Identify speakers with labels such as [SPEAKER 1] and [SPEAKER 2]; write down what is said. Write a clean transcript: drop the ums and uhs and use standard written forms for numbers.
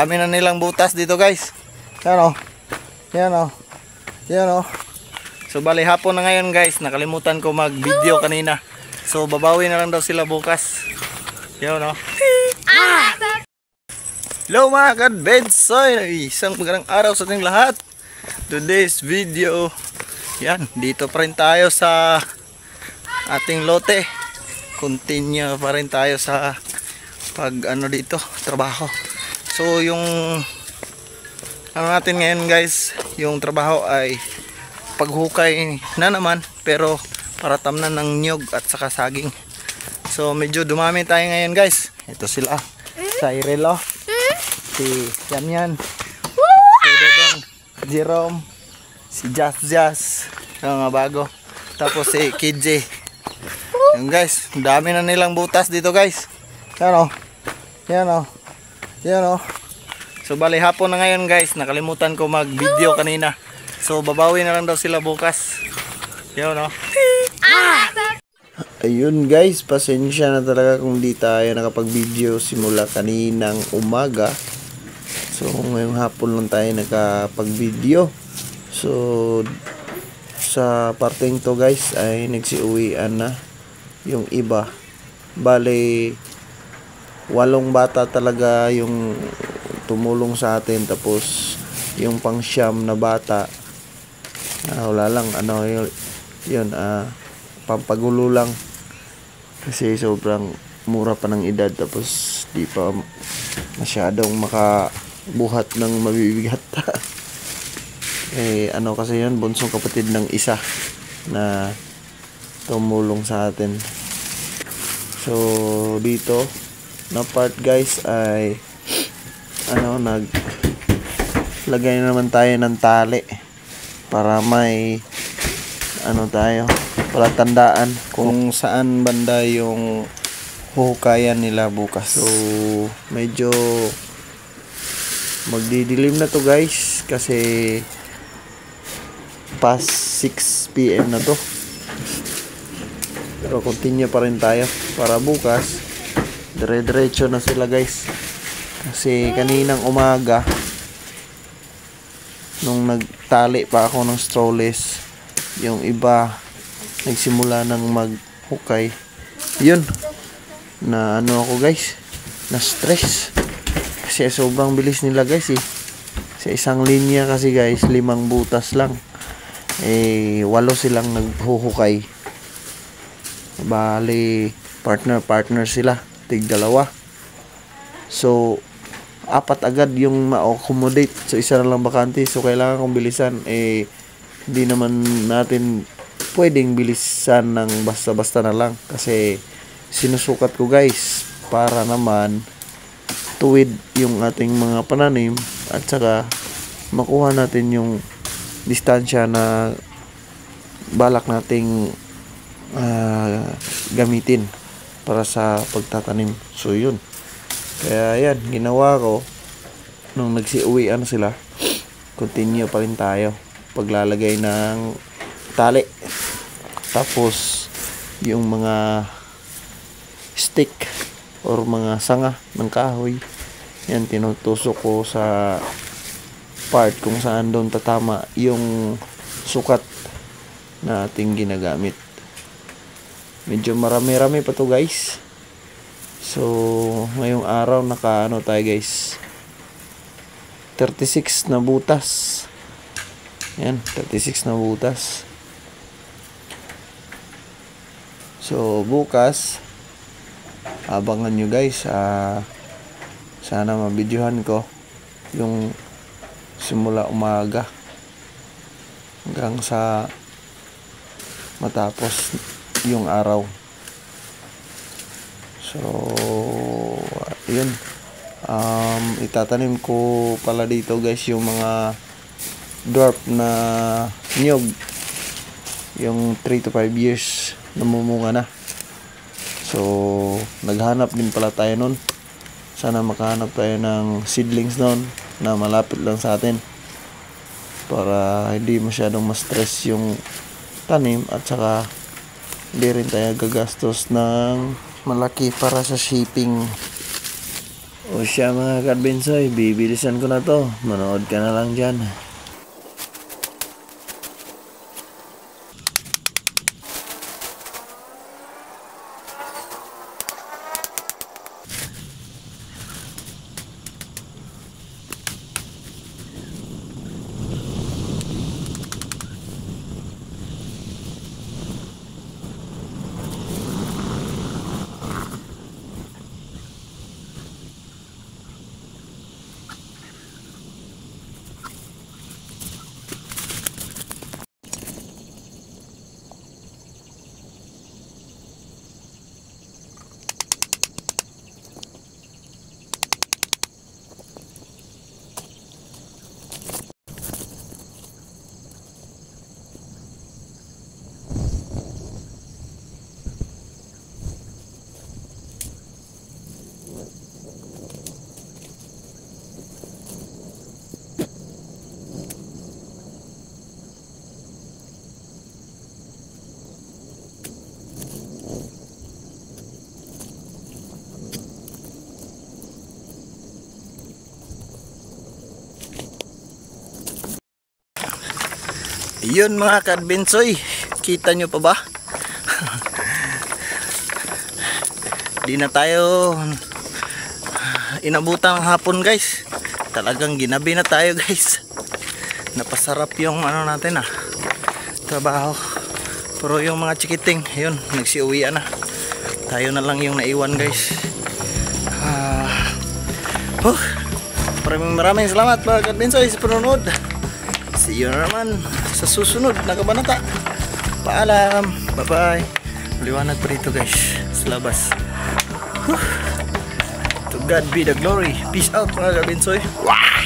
[SPEAKER 1] dami na nilang butas dito guys. Yan o. Yan o. Yan o. So bali hapon na ngayon guys. Nakalimutan ko mag video kanina. So babawi na lang daw sila bukas. Yan o. Hello mga kadbedsoy. Isang magandang araw sa ating lahat. Today's video. Yan. Dito pa rin tayo sa ating lote. Continue pa rin tayo sa pag ano dito. Trabaho. So yung ano natin ngayon guys, yung trabaho ay paghukay na naman, pero paratam na ng niyog at saka saging. So medyo dumami tayo ngayon guys. Ito sila, Cyril, si Yan, si Dodong, Jerome, si Jazz, yung mga bago, tapos si KJ. Yung guys, dami na nilang butas dito guys. Yan o. Yan o. Yan o. So bali hapon na ngayon guys. Nakalimutan ko mag video kanina. So babawi na lang daw sila bukas. Yan o. Ayun guys, pasensya na talaga kung di tayo nakapag video simula kaninang umaga. So ngayong hapon lang tayo nakapag video. So sa parteng to guys ay nagsiuwian na yung iba. Bale 8 bata talaga yung tumulong sa atin, tapos yung pang-siyam na bata wala lang, ano yun, pampagulo lang kasi sobrang mura pa ng edad, tapos di pa masyadong makabuhat ng mabibigat. Ano kasi yun, bunsong kapatid ng isa na tumulong sa atin. So dito na part guys ay naglagay na naman tayo ng tali para may tayo para tandaan kung saan banda yung huhukayan nila bukas. So medyo magdidilim na to guys kasi past 6 PM na to, pero continue pa rin tayo para bukas dire-diretso na sila guys. Kasi kaninang umaga nung nagtali pa ako ng strawless, yung iba nagsimula ng maghukay. Yun na ako guys, na stress kasi sobrang bilis nila guys sa isang linya kasi guys 5 butas lang, 8 silang naghuhukay. Bali partner sila, tig dalawa. So 4 agad yung ma-accommodate, so isa na lang bakante. So kailangan kong bilisan, hindi naman natin pwedeng bilisan ng basta-basta na lang kasi sinusukat ko guys para naman tuwid yung ating mga pananim at saka makuha natin yung distansya na balak nating gamitin para sa pagtatanim. So yun, kaya yan ginawa ko nung nagsiuwian sila. Continue pa rin tayo paglalagay ng tali, tapos yung mga stick or mga sanga ng kahoy, yan tinutusok ko sa part kung saan doon tatama yung sukat na ating ginagamit. Medyo marami-rami pa to guys. So ngayong araw tayo guys, 36 na butas. Yan, 36 na butas. So bukas abangan nyo guys, sana mabidyohan ko yung simula umaga hanggang sa matapos yung araw. So yun, itatanim ko pala dito guys yung mga dwarf na niyog, yung 3 to 5 years namumunga na. So naghanap din pala tayo nun. Sana makahanap tayo ng seedlings nun na malapit lang sa atin para hindi masyadong ma-stress yung tanim, at saka hindi rin tayo gagastos ng malaki para sa shipping
[SPEAKER 2] O siya mga kadbensoy, bibilisan ko na to. Manood ka na lang dyan.
[SPEAKER 1] Yun mga kadbensoy, kita nyo pa ba? Di na tayo inabutan ng hapon guys. Talagang ginabi na tayo guys. Napasarap yung ano natin trabaho. Pero yung mga chikiting, yun, nagsiuwian na. Tayo na lang yung naiwan guys. Maraming salamat mga kadbensoy sa panonood. See you na naman sa susunod na kabanata. Paalam. Bye bye. Liwanag pa dito guys sa labas. To God be the glory. Peace out mga kadbensoy. Wow!